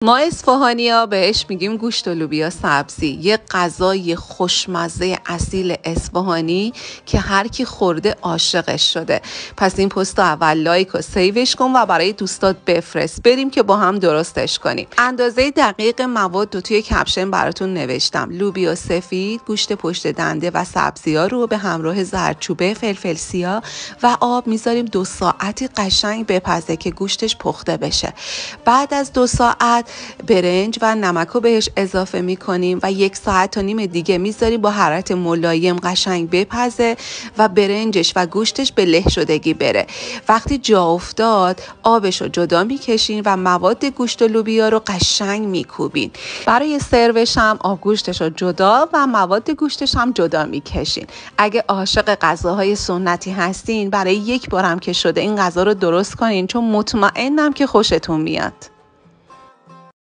ما اصفهانی‌ها بهش میگیم گوشت و لوبیا سبزی، یه غذای خوشمزه اصیل اصفهانی که هر کی خورده عاشقش شده. پس این پست رو اول لایک و سیوش کن و برای دوستات بفرست، بریم که با هم درستش کنیم. اندازه دقیق مواد رو توی کپشن براتون نوشتم. لوبیا سفید، گوشت پشت دنده و سبزی‌ها رو به همراه زردچوبه، فلفل سیاه و آب میذاریم 2 ساعتی قشنگ بپزه که گوشتش پخته بشه. بعد از 2 ساعت برنج و نمک رو بهش اضافه میکنیم و 1 ساعت و نیم دیگه میذاریم با حرارت ملایم قشنگ بپزه و برنجش و گوشتش به له شدگی بره. وقتی جا افتاد آبش رو جدا میکشین و مواد گوشت و لوبیا رو قشنگ میکوبین. برای سروش هم آب گوشتش رو جدا و مواد گوشتش هم جدا میکشین. اگه عاشق غذاهای سنتی هستین برای 1 بارم که شده این غذا رو درست کنین، چون مطمئنم که خوشتون میاد.